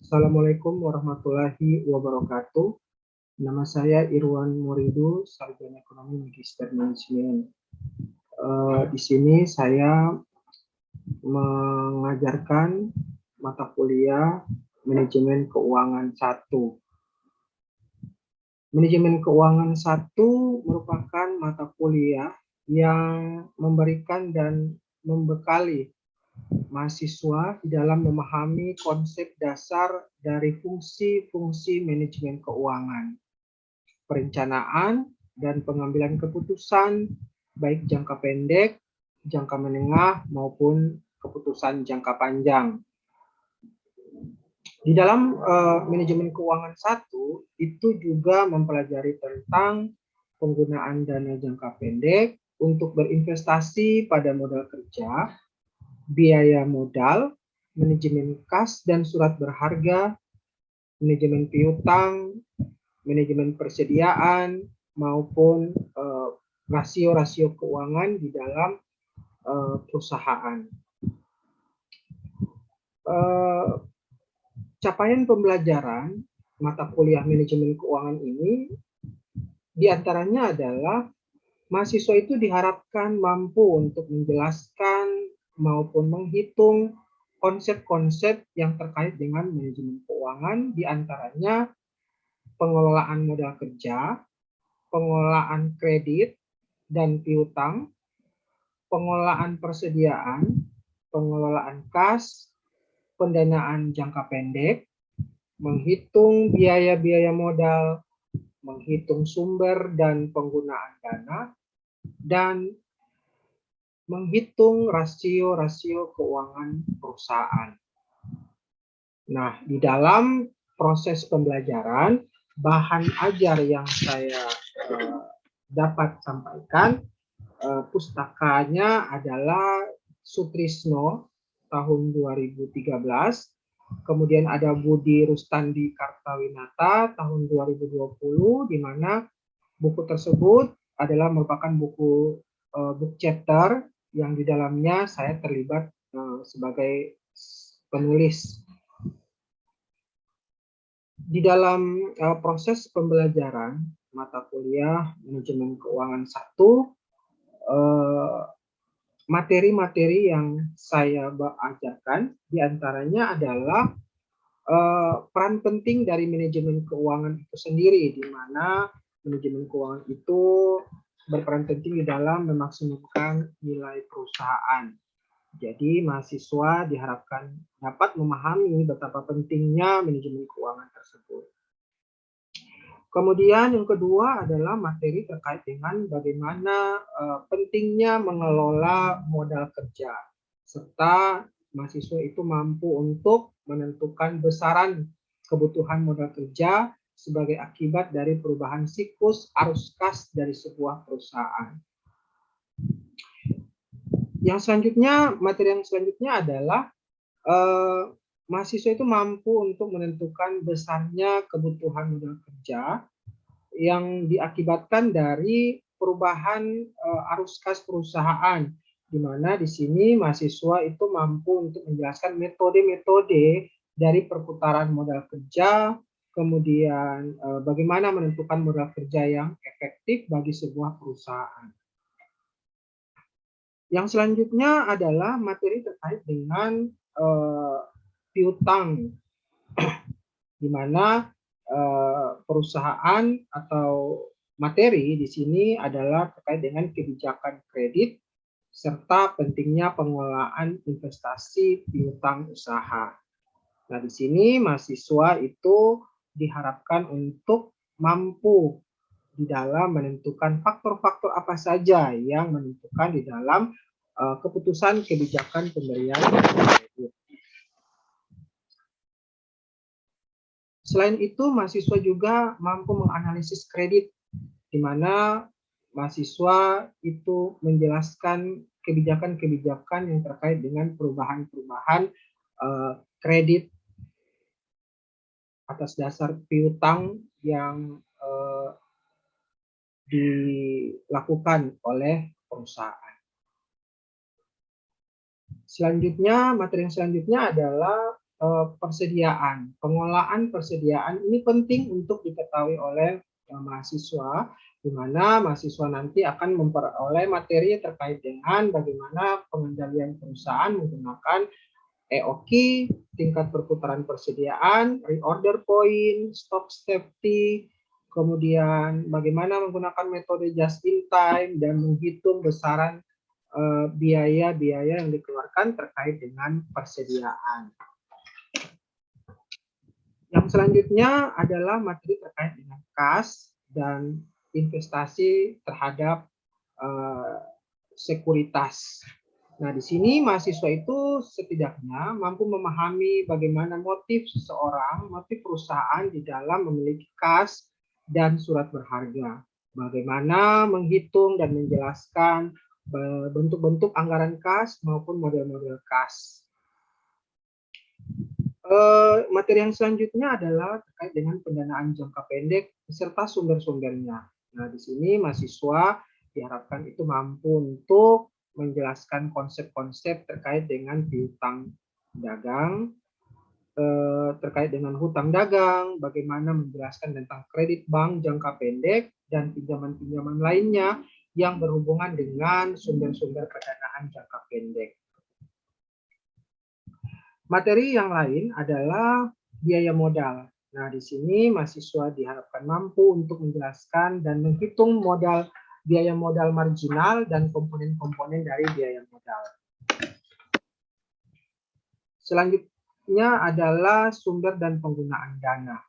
Assalamualaikum warahmatullahi wabarakatuh. Nama saya Irwan Muridu, Sarjana Ekonomi Magister Manajemen. Di sini saya mengajarkan mata kuliah Manajemen Keuangan 1. Manajemen Keuangan 1 merupakan mata kuliah yang memberikan dan membekali mahasiswa di dalam memahami konsep dasar dari fungsi-fungsi manajemen keuangan, perencanaan dan pengambilan keputusan baik jangka pendek, jangka menengah maupun keputusan jangka panjang. Di dalam manajemen keuangan 1 itu juga mempelajari tentang penggunaan dana jangka pendek untuk berinvestasi pada modal kerja, biaya modal, manajemen kas dan surat berharga, manajemen piutang, manajemen persediaan, maupun rasio-rasio keuangan di dalam perusahaan. Capaian pembelajaran mata kuliah manajemen keuangan ini diantaranya adalah mahasiswa itu diharapkan mampu untuk menjelaskan maupun menghitung konsep-konsep yang terkait dengan manajemen keuangan, diantaranya pengelolaan modal kerja, pengelolaan kredit dan piutang, pengelolaan persediaan, pengelolaan kas, pendanaan jangka pendek, menghitung biaya-biaya modal, menghitung sumber dan penggunaan dana, dan menghitung rasio-rasio keuangan perusahaan. Nah, di dalam proses pembelajaran, bahan ajar yang saya dapat sampaikan, pustakanya adalah Sutrisno tahun 2013, kemudian ada Budi Rustandi Kartawinata tahun 2020, di mana buku tersebut adalah merupakan buku book chapter yang di dalamnya saya terlibat sebagai penulis. Di dalam proses pembelajaran mata kuliah manajemen keuangan 1, materi-materi yang saya ajarkan diantaranya adalah peran penting dari manajemen keuangan itu sendiri, di mana manajemen keuangan itu berperan penting di dalam memaksimalkan nilai perusahaan. Jadi mahasiswa diharapkan dapat memahami betapa pentingnya manajemen keuangan tersebut. Kemudian yang kedua adalah materi terkait dengan bagaimana pentingnya mengelola modal kerja, serta mahasiswa itu mampu untuk menentukan besaran kebutuhan modal kerja sebagai akibat dari perubahan siklus arus kas dari sebuah perusahaan. Yang selanjutnya, materi yang selanjutnya adalah mahasiswa itu mampu untuk menentukan besarnya kebutuhan modal kerja yang diakibatkan dari perubahan arus kas perusahaan, di mana di sini mahasiswa itu mampu untuk menjelaskan metode-metode dari perputaran modal kerja, kemudian bagaimana menentukan modal kerja yang efektif bagi sebuah perusahaan. Yang selanjutnya adalah materi terkait dengan piutang, di mana perusahaan atau materi di sini adalah terkait dengan kebijakan kredit serta pentingnya pengelolaan investasi piutang usaha. Nah, di sini mahasiswa itu diharapkan untuk mampu di dalam menentukan faktor-faktor apa saja yang menentukan di dalam keputusan kebijakan pemberian kredit. Selain itu, mahasiswa juga mampu menganalisis kredit, di mana mahasiswa itu menjelaskan kebijakan-kebijakan yang terkait dengan perubahan-perubahan kredit atas dasar piutang yang dilakukan oleh perusahaan. Selanjutnya, materi yang selanjutnya adalah persediaan. Pengelolaan persediaan ini penting untuk diketahui oleh mahasiswa, di mana mahasiswa nanti akan memperoleh materi terkait dengan bagaimana pengendalian perusahaan menggunakan EOQ, tingkat perputaran persediaan, reorder point, stock safety, kemudian bagaimana menggunakan metode just in time dan menghitung besaran biaya-biaya yang dikeluarkan terkait dengan persediaan. Yang selanjutnya adalah materi terkait dengan kas dan investasi terhadap sekuritas. Nah, di sini mahasiswa itu setidaknya mampu memahami bagaimana motif seseorang, motif perusahaan di dalam memiliki kas dan surat berharga. Bagaimana menghitung dan menjelaskan bentuk-bentuk anggaran kas maupun model-model kas. Materi yang selanjutnya adalah terkait dengan pendanaan jangka pendek beserta sumber-sumbernya. Nah, di sini mahasiswa diharapkan itu mampu untuk menjelaskan konsep-konsep terkait dengan piutang dagang, terkait dengan hutang dagang, bagaimana menjelaskan tentang kredit bank jangka pendek, dan pinjaman-pinjaman lainnya yang berhubungan dengan sumber-sumber pendanaan jangka pendek. Materi yang lain adalah biaya modal. Nah, di sini mahasiswa diharapkan mampu untuk menjelaskan dan menghitung biaya modal marginal dan komponen-komponen dari biaya modal. Selanjutnya adalah sumber dan penggunaan dana.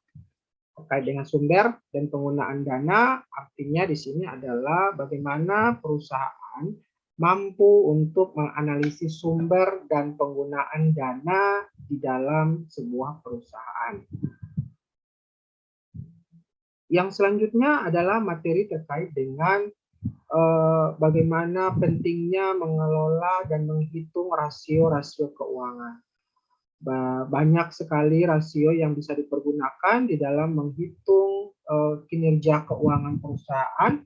Terkait dengan sumber dan penggunaan dana, artinya di sini adalah bagaimana perusahaan mampu untuk menganalisis sumber dan penggunaan dana di dalam sebuah perusahaan. Yang selanjutnya adalah materi terkait dengan bagaimana pentingnya mengelola dan menghitung rasio-rasio keuangan. Banyak sekali rasio yang bisa dipergunakan di dalam menghitung kinerja keuangan perusahaan,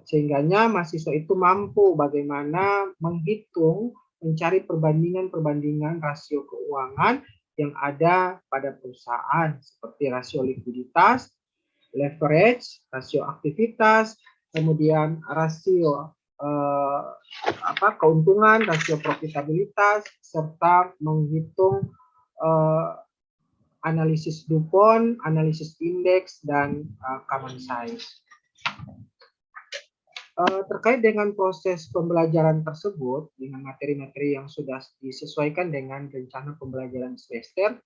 sehingganya mahasiswa itu mampu bagaimana menghitung, mencari perbandingan-perbandingan rasio keuangan yang ada pada perusahaan, seperti rasio likuiditas, leverage, rasio aktivitas, kemudian rasio keuntungan, rasio profitabilitas, serta menghitung analisis DuPont, analisis indeks, dan common size. Terkait dengan proses pembelajaran tersebut, dengan materi-materi yang sudah disesuaikan dengan rencana pembelajaran semester,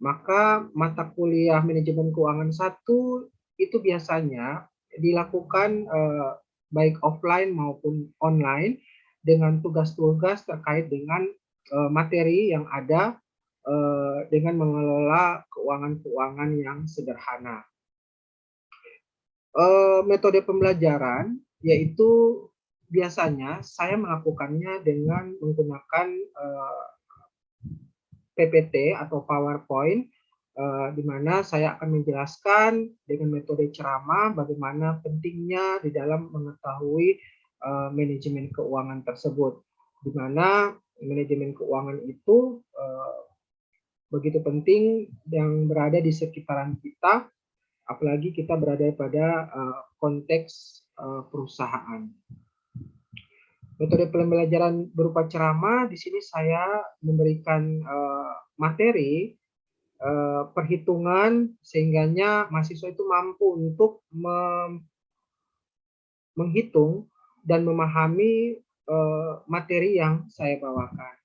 maka mata kuliah manajemen keuangan 1 itu biasanya dilakukan baik offline maupun online dengan tugas-tugas terkait dengan materi yang ada dengan mengelola keuangan-keuangan yang sederhana. Metode pembelajaran yaitu biasanya saya melakukannya dengan menggunakan PPT atau PowerPoint, di mana saya akan menjelaskan dengan metode ceramah bagaimana pentingnya di dalam mengetahui manajemen keuangan tersebut, di mana manajemen keuangan itu begitu penting yang berada di sekitaran kita, apalagi kita berada pada konteks perusahaan. Metode pembelajaran berupa ceramah, di sini saya memberikan materi perhitungan sehingganya mahasiswa itu mampu untuk menghitung dan memahami materi yang saya bawakan.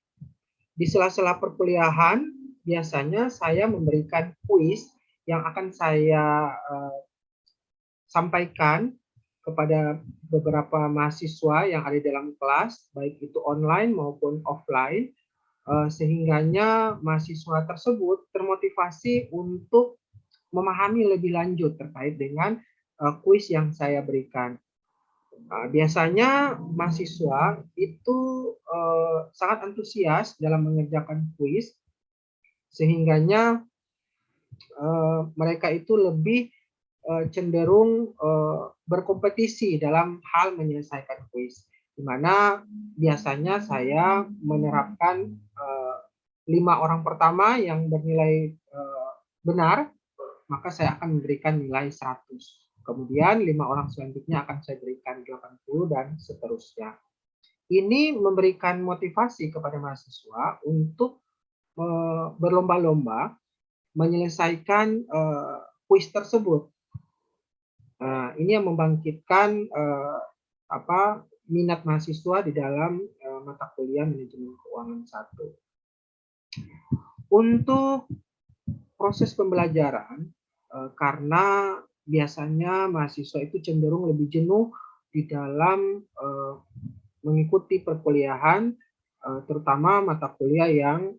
Di sela-sela perkuliahan, biasanya saya memberikan kuis yang akan saya sampaikan kepada beberapa mahasiswa yang ada dalam kelas, baik itu online maupun offline, sehingganya mahasiswa tersebut termotivasi untuk memahami lebih lanjut terkait dengan kuis yang saya berikan. Biasanya mahasiswa itu sangat antusias dalam mengerjakan kuis, sehingganya mereka itu lebih cenderung berkompetisi dalam hal menyelesaikan kuis, di mana biasanya saya menerapkan 5 orang pertama yang bernilai benar, maka saya akan memberikan nilai 100. Kemudian 5 orang selanjutnya akan saya berikan 80 dan seterusnya. Ini memberikan motivasi kepada mahasiswa untuk berlomba-lomba menyelesaikan kuis tersebut. Nah, ini yang membangkitkan minat mahasiswa di dalam mata kuliah manajemen keuangan 1. Untuk proses pembelajaran, karena biasanya mahasiswa itu cenderung lebih jenuh di dalam mengikuti perkuliahan, terutama mata kuliah yang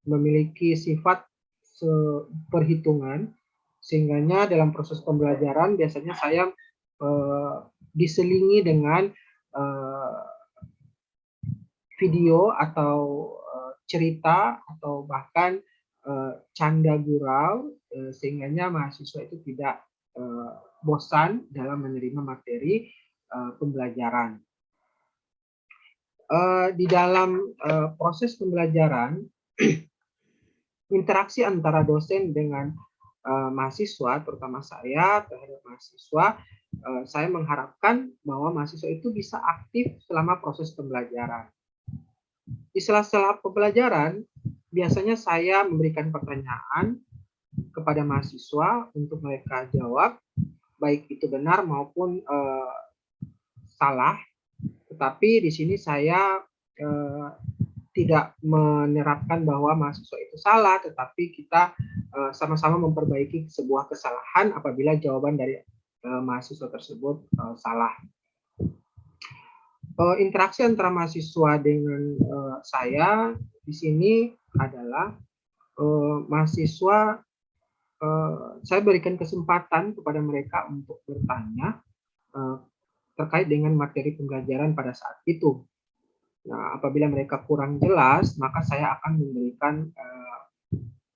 memiliki sifat perhitungan, sehingganya dalam proses pembelajaran biasanya saya diselingi dengan video atau cerita atau bahkan canda gurau, sehingganya mahasiswa itu tidak bosan dalam menerima materi pembelajaran. Di dalam proses pembelajaran, interaksi antara dosen dengan mahasiswa, terutama saya terhadap mahasiswa, saya mengharapkan bahwa mahasiswa itu bisa aktif selama proses pembelajaran. Di sela-sela pembelajaran, biasanya saya memberikan pertanyaan kepada mahasiswa untuk mereka jawab, baik itu benar maupun salah. Tetapi di sini saya tidak menerapkan bahwa mahasiswa itu salah, tetapi kita sama-sama memperbaiki sebuah kesalahan apabila jawaban dari mahasiswa tersebut salah. Interaksi antara mahasiswa dengan saya di sini adalah mahasiswa, saya berikan kesempatan kepada mereka untuk bertanya terkait dengan materi pembelajaran pada saat itu. Nah, apabila mereka kurang jelas, maka saya akan memberikan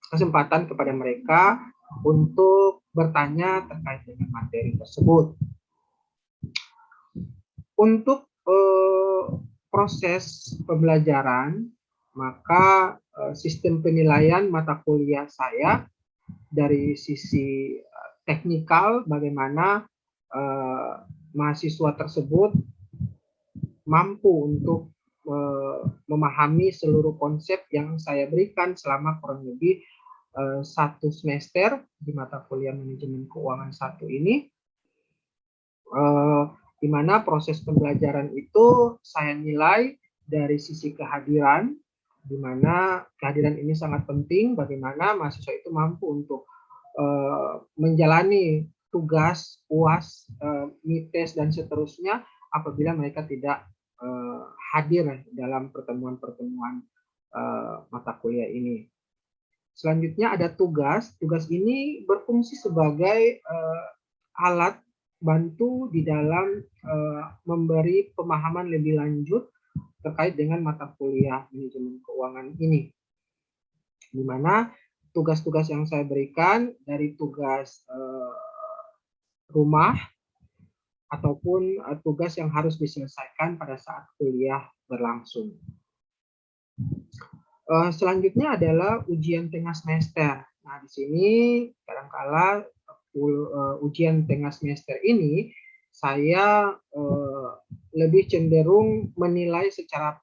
kesempatan kepada mereka untuk bertanya terkait dengan materi tersebut. Untuk proses pembelajaran, maka sistem penilaian mata kuliah saya dari sisi teknikal, bagaimana mahasiswa tersebut mampu untuk memahami seluruh konsep yang saya berikan selama kurang lebih 1 semester di mata kuliah manajemen keuangan 1 ini, di mana proses pembelajaran itu saya nilai dari sisi kehadiran, di mana kehadiran ini sangat penting, bagaimana mahasiswa itu mampu untuk menjalani tugas, UAS, MITES, dan seterusnya apabila mereka tidak hadir dalam pertemuan-pertemuan mata kuliah ini. Selanjutnya ada tugas. Tugas ini berfungsi sebagai alat bantu di dalam memberi pemahaman lebih lanjut terkait dengan mata kuliah manajemen keuangan ini. Di mana tugas-tugas yang saya berikan dari tugas rumah ataupun tugas yang harus diselesaikan pada saat kuliah berlangsung. Selanjutnya adalah ujian tengah semester. Nah, di sini kadangkala ujian tengah semester ini saya lebih cenderung menilai secara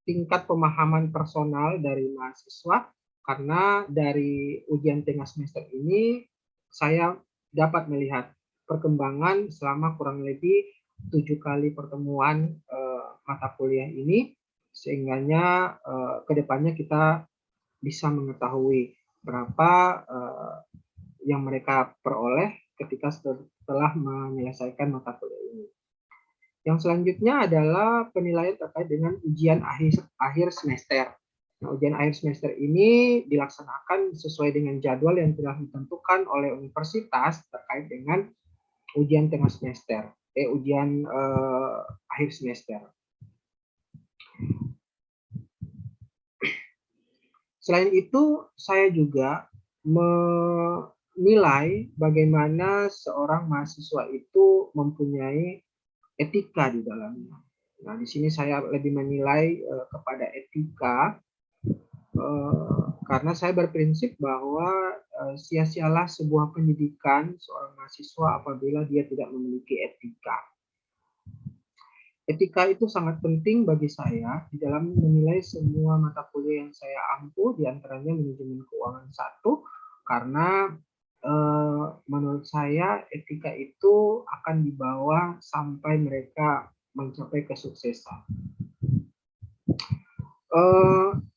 tingkat pemahaman personal dari mahasiswa, karena dari ujian tengah semester ini saya dapat melihat perkembangan selama kurang lebih 7 kali pertemuan mata kuliah ini, sehingganya kedepannya kita bisa mengetahui berapa yang mereka peroleh ketika setelah menyelesaikan mata kuliah ini. Yang selanjutnya adalah penilaian terkait dengan ujian akhir semester. Nah, ujian akhir semester ini dilaksanakan sesuai dengan jadwal yang telah ditentukan oleh universitas terkait dengan ujian tengah semester, ujian akhir semester. Selain itu, saya juga menilai bagaimana seorang mahasiswa itu mempunyai etika di dalamnya. Nah, di sini saya lebih menilai kepada etika, karena saya berprinsip bahwa sia-sialah sebuah pendidikan seorang mahasiswa apabila dia tidak memiliki etika. Etika itu sangat penting bagi saya di dalam menilai semua mata kuliah yang saya ampu, di antaranya manajemen keuangan 1, karena menurut saya etika itu akan dibawa sampai mereka mencapai kesuksesan.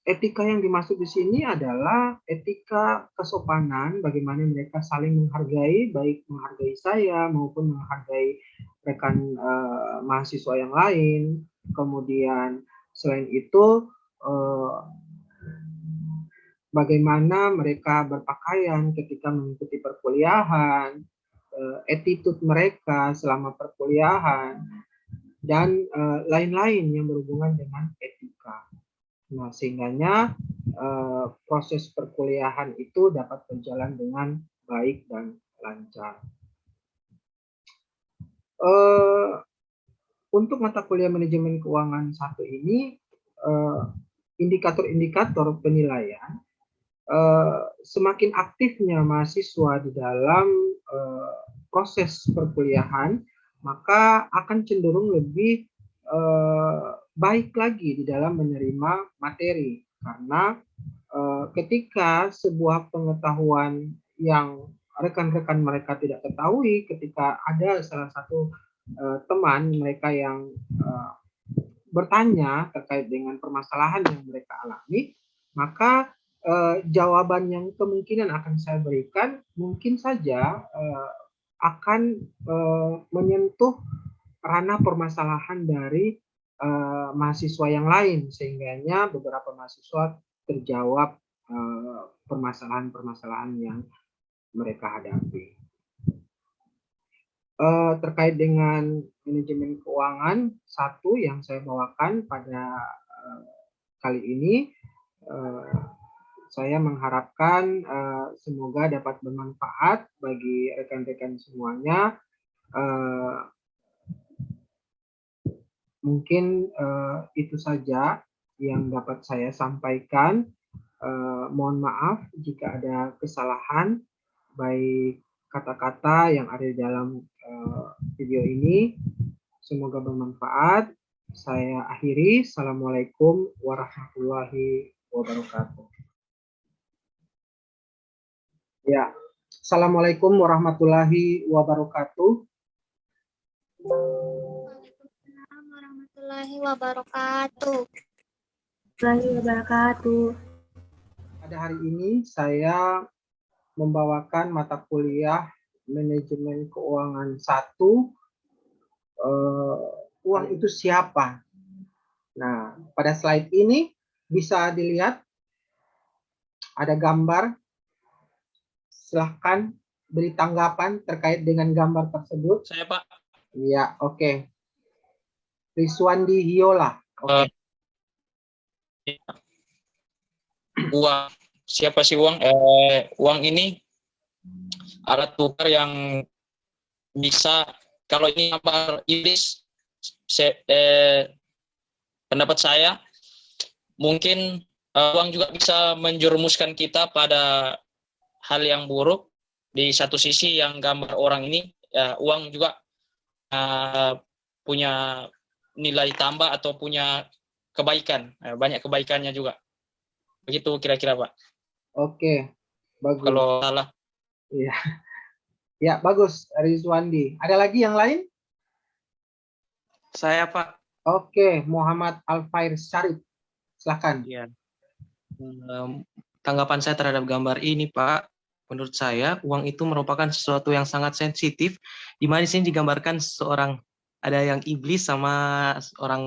Etika yang dimaksud di sini adalah etika kesopanan, bagaimana mereka saling menghargai, baik menghargai saya maupun menghargai rekan mahasiswa yang lain. Kemudian selain itu bagaimana mereka berpakaian ketika mengikuti perkuliahan, attitude mereka selama perkuliahan, dan lain-lain yang berhubungan dengan etika. Nah, sehingganya proses perkuliahan itu dapat berjalan dengan baik dan lancar. Untuk mata kuliah manajemen keuangan 1 ini, indikator-indikator penilaian, semakin aktifnya mahasiswa di dalam proses perkuliahan, maka akan cenderung lebih baik lagi di dalam menerima materi, karena ketika sebuah pengetahuan yang rekan-rekan mereka tidak ketahui, ketika ada salah satu teman mereka yang bertanya terkait dengan permasalahan yang mereka alami, maka jawaban yang kemungkinan akan saya berikan mungkin saja akan menyentuh ranah permasalahan dari mahasiswa yang lain, sehingganya beberapa mahasiswa terjawab permasalahan-permasalahan yang mereka hadapi. Terkait dengan manajemen keuangan 1 yang saya bawakan pada kali ini, saya mengharapkan semoga dapat bermanfaat bagi rekan-rekan semuanya. Mungkin itu saja yang dapat saya sampaikan. Mohon maaf jika ada kesalahan, baik kata-kata yang ada di dalam video ini. Semoga bermanfaat. Saya akhiri. Assalamualaikum warahmatullahi wabarakatuh. Ya, Assalamualaikum warahmatullahi wabarakatuh. Waalaikumsalam warahmatullahi wabarakatuh. Pada hari ini saya membawakan mata kuliah manajemen keuangan 1. Uang itu siapa? Nah, pada slide ini bisa dilihat ada gambar. Silahkan beri tanggapan terkait dengan gambar tersebut. Saya, Pak. Iya, oke. Rizwandi Hiola. Oke. Uang. Siapa sih uang? Uang ini alat tukar yang bisa, kalau ini gambar iblis, pendapat saya, mungkin uang juga bisa menjerumuskan kita pada hal yang buruk. Di satu sisi yang gambar orang ini, uang juga punya nilai tambah atau punya kebaikan, banyak kebaikannya juga. Begitu kira-kira, Pak. Oke, bagus. Kalau salah. Iya. Ya, bagus, Rizwandi. Ada lagi yang lain? Saya, Pak. Oke, Muhammad Alfair Syarif. Silakan. Ya. Tanggapan saya terhadap gambar ini, Pak, menurut saya uang itu merupakan sesuatu yang sangat sensitif, di mana di sini digambarkan seorang, ada yang iblis sama orang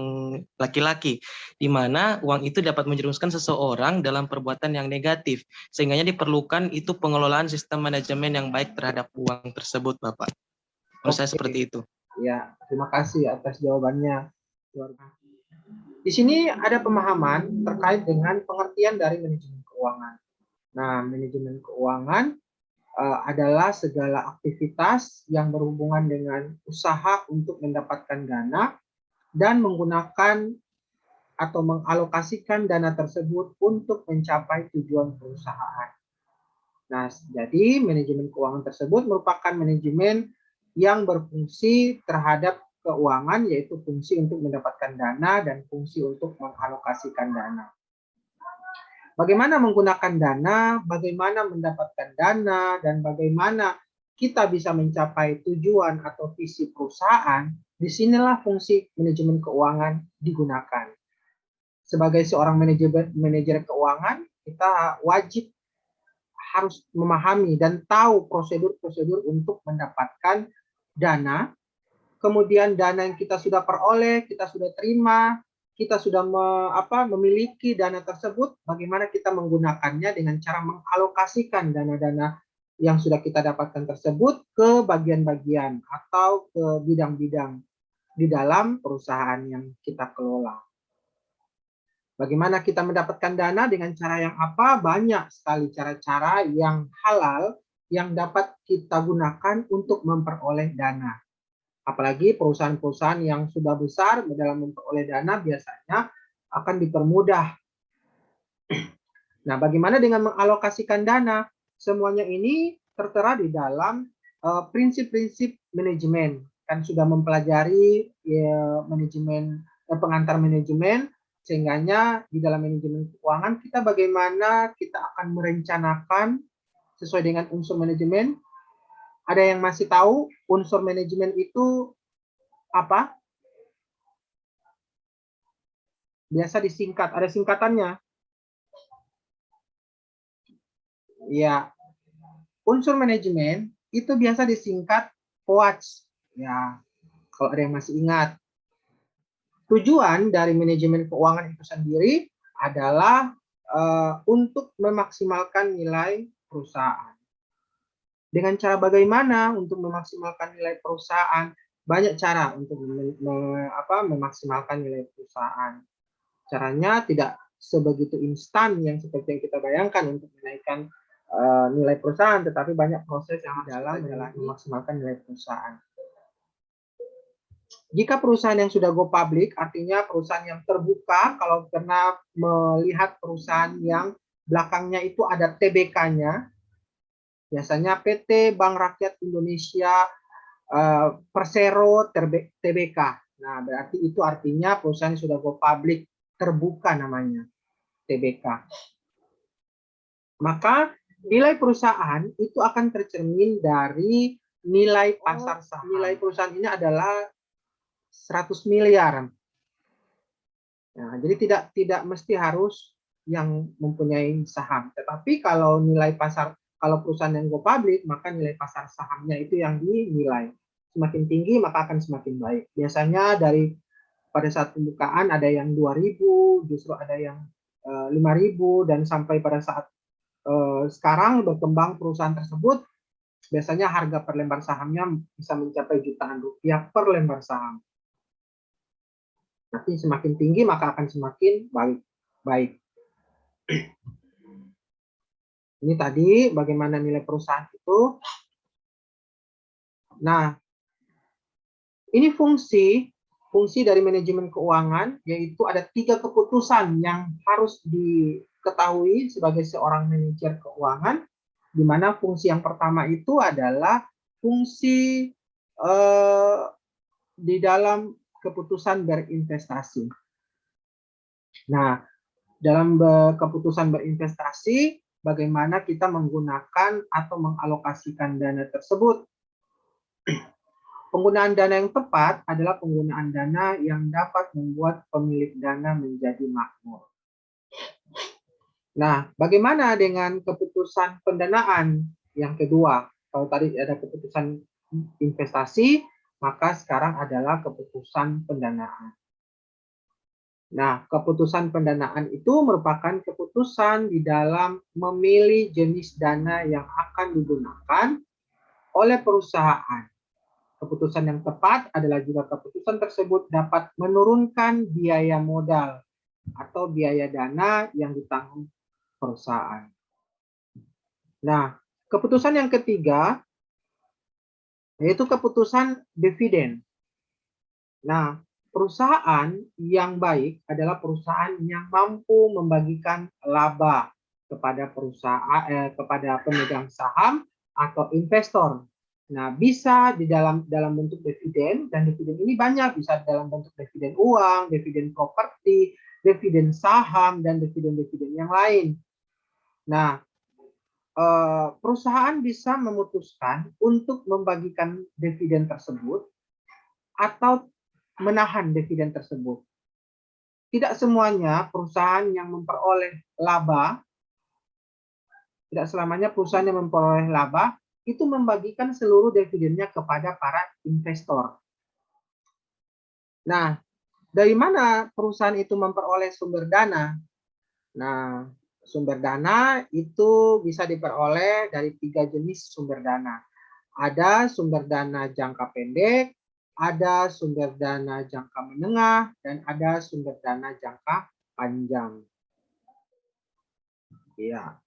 laki-laki, di mana uang itu dapat menjerumuskan seseorang dalam perbuatan yang negatif, sehingga diperlukan itu pengelolaan sistem manajemen yang baik terhadap uang tersebut, Bapak. Menurut saya seperti itu. Ya, terima kasih atas jawabannya. Di sini ada pemahaman terkait dengan pengertian dari manajemen keuangan. Nah, manajemen keuangan adalah segala aktivitas yang berhubungan dengan usaha untuk mendapatkan dana dan menggunakan atau mengalokasikan dana tersebut untuk mencapai tujuan perusahaan. Nah, jadi manajemen keuangan tersebut merupakan manajemen yang berfungsi terhadap keuangan, yaitu fungsi untuk mendapatkan dana dan fungsi untuk mengalokasikan dana. Bagaimana menggunakan dana, bagaimana mendapatkan dana, dan bagaimana kita bisa mencapai tujuan atau visi perusahaan, disinilah fungsi manajemen keuangan digunakan. Sebagai seorang manajer keuangan, kita wajib harus memahami dan tahu prosedur-prosedur untuk mendapatkan dana. Kemudian dana yang kita sudah peroleh, kita sudah terima, kita sudah memiliki dana tersebut, bagaimana kita menggunakannya dengan cara mengalokasikan dana-dana yang sudah kita dapatkan tersebut ke bagian-bagian atau ke bidang-bidang di dalam perusahaan yang kita kelola. Bagaimana kita mendapatkan dana dengan cara yang apa? Banyak sekali cara-cara yang halal yang dapat kita gunakan untuk memperoleh dana. Apalagi perusahaan-perusahaan yang sudah besar dalam memperoleh dana biasanya akan dipermudah. Nah, bagaimana dengan mengalokasikan dana? Semuanya ini tertera di dalam prinsip-prinsip manajemen. Kan sudah mempelajari manajemen pengantar manajemen, sehingganya di dalam manajemen keuangan kita bagaimana kita akan merencanakan sesuai dengan unsur manajemen. Ada yang masih tahu unsur manajemen itu apa? Biasa disingkat, ada singkatannya. Ya, unsur manajemen itu biasa disingkat POACH. Ya, kalau ada yang masih ingat. Tujuan dari manajemen keuangan itu sendiri adalah untuk memaksimalkan nilai perusahaan. Dengan cara bagaimana untuk memaksimalkan nilai perusahaan? Banyak cara untuk memaksimalkan nilai perusahaan. Caranya tidak sebegitu instan yang seperti yang kita bayangkan untuk menaikkan nilai perusahaan, tetapi banyak proses yang dalam memaksimalkan nilai perusahaan. Jika perusahaan yang sudah go public, artinya perusahaan yang terbuka, kalau pernah melihat perusahaan yang belakangnya itu ada TBK-nya, biasanya PT Bank Rakyat Indonesia, Persero, TBK. Nah, berarti itu artinya perusahaan yang sudah go public, terbuka namanya, TBK. Maka nilai perusahaan itu akan tercermin dari nilai pasar saham. Nilai perusahaan ini adalah 100 miliar. Nah, jadi tidak mesti harus yang mempunyai saham. Tetapi kalau nilai pasar, kalau perusahaan yang go public, maka nilai pasar sahamnya itu yang dinilai. Semakin tinggi maka akan semakin baik. Biasanya dari pada saat pembukaan ada yang 2.000, justru ada yang 5.000, dan sampai pada saat sekarang berkembang perusahaan tersebut, biasanya harga per lembar sahamnya bisa mencapai jutaan rupiah per lembar saham. Nanti semakin tinggi maka akan semakin baik. Ini tadi bagaimana nilai perusahaan itu. Nah, ini fungsi dari manajemen keuangan, yaitu ada 3 keputusan yang harus diketahui sebagai seorang manajer keuangan, di mana fungsi yang pertama itu adalah fungsi di dalam keputusan berinvestasi. Nah, dalam keputusan berinvestasi, bagaimana kita menggunakan atau mengalokasikan dana tersebut. Penggunaan dana yang tepat adalah penggunaan dana yang dapat membuat pemilik dana menjadi makmur. Nah, bagaimana dengan keputusan pendanaan yang kedua? Kalau tadi ada keputusan investasi, maka sekarang adalah keputusan pendanaan. Nah, keputusan pendanaan itu merupakan keputusan di dalam memilih jenis dana yang akan digunakan oleh perusahaan. Keputusan yang tepat adalah juga keputusan tersebut dapat menurunkan biaya modal atau biaya dana yang ditanggung perusahaan. Nah, keputusan yang ketiga yaitu keputusan dividen. Nah, perusahaan yang baik adalah perusahaan yang mampu membagikan laba kepada kepada pemegang saham atau investor. Nah, bisa di dalam bentuk dividen, dan dividen ini banyak, bisa dalam bentuk dividen uang, dividen properti, dividen saham, dan dividen-dividen yang lain. Nah, perusahaan bisa memutuskan untuk membagikan dividen tersebut atau menahan dividen tersebut. Tidak semuanya perusahaan yang memperoleh laba, tidak selamanya perusahaan yang memperoleh laba itu membagikan seluruh dividennya kepada para investor. Nah, dari mana perusahaan itu memperoleh sumber dana? Nah, sumber dana itu bisa diperoleh dari 3 jenis sumber dana. Ada sumber dana jangka pendek, ada sumber dana jangka menengah, dan ada sumber dana jangka panjang. Ya.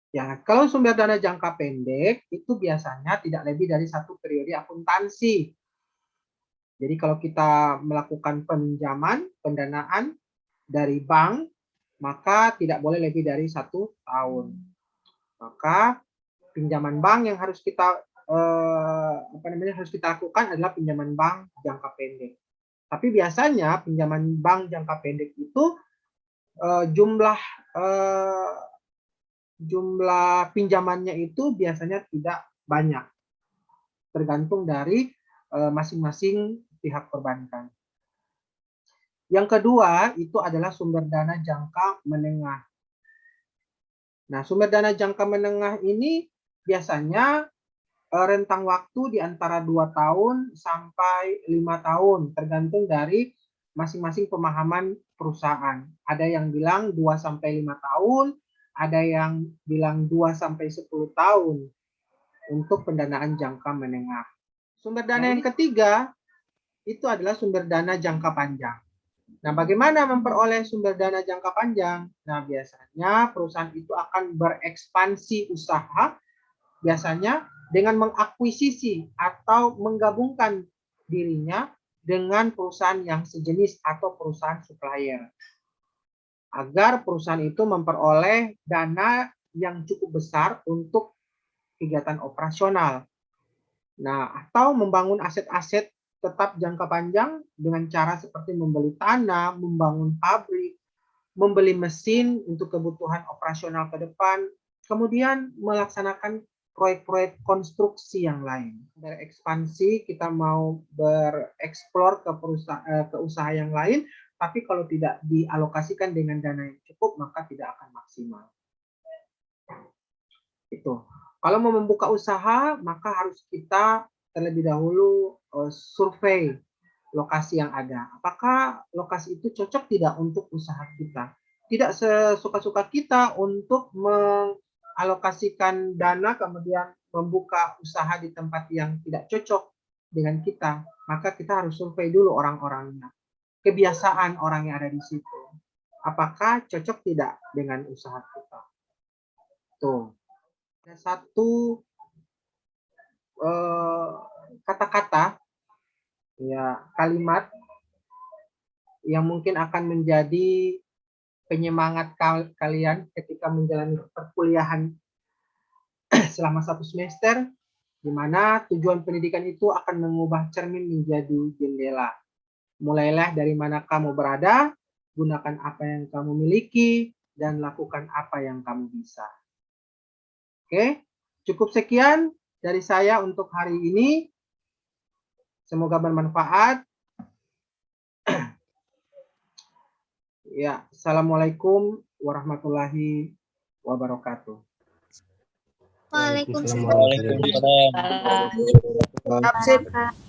Ya, kalau sumber dana jangka pendek itu biasanya tidak lebih dari 1 periode akuntansi. Jadi kalau kita melakukan pinjaman, pendanaan dari bank, maka tidak boleh lebih dari 1 tahun. Maka pinjaman bank yang harus kita harus kita lakukan adalah pinjaman bank jangka pendek. Tapi biasanya pinjaman bank jangka pendek itu jumlah pinjamannya itu biasanya tidak banyak, tergantung dari masing-masing pihak perbankan. Yang kedua itu adalah sumber dana jangka menengah. Nah, sumber dana jangka menengah ini biasanya rentang waktu di antara 2 tahun sampai 5 tahun, tergantung dari masing-masing pemahaman perusahaan. Ada yang bilang 2 sampai 5 tahun, ada yang bilang 2 sampai 10 tahun untuk pendanaan jangka menengah. Sumber dana yang ketiga itu adalah sumber dana jangka panjang. Nah, bagaimana memperoleh sumber dana jangka panjang? Nah, biasanya perusahaan itu akan berekspansi usaha, biasanya dengan mengakuisisi atau menggabungkan dirinya dengan perusahaan yang sejenis atau perusahaan supplier, agar perusahaan itu memperoleh dana yang cukup besar untuk kegiatan operasional. Nah, atau membangun aset-aset tetap jangka panjang dengan cara seperti membeli tanah, membangun pabrik, membeli mesin untuk kebutuhan operasional ke depan, kemudian melaksanakan proyek-proyek konstruksi yang lain. Dari ekspansi kita mau bereksplor ke usaha yang lain, tapi kalau tidak dialokasikan dengan dana yang cukup, maka tidak akan maksimal. Itu. Kalau mau membuka usaha, maka harus kita terlebih dahulu survei lokasi yang ada. Apakah lokasi itu cocok tidak untuk usaha kita? Tidak sesuka-suka kita untuk mengalokasikan dana kemudian membuka usaha di tempat yang tidak cocok dengan kita. Maka kita harus survei dulu orang-orangnya. Kebiasaan orang yang ada di situ. Apakah cocok tidak dengan usaha kita? Tuh. Ada satu kata-kata, ya, kalimat yang mungkin akan menjadi penyemangat kalian ketika menjalani perkuliahan selama 1 semester, di mana tujuan pendidikan itu akan mengubah cermin menjadi jendela. Mulailah dari mana kamu berada, gunakan apa yang kamu miliki, dan lakukan apa yang kamu bisa. Oke, cukup sekian dari saya untuk hari ini. Semoga bermanfaat. Ya, assalamualaikum warahmatullahi wabarakatuh. Waalaikumsalam. Waalaikumsalam. Waalaikumsalam.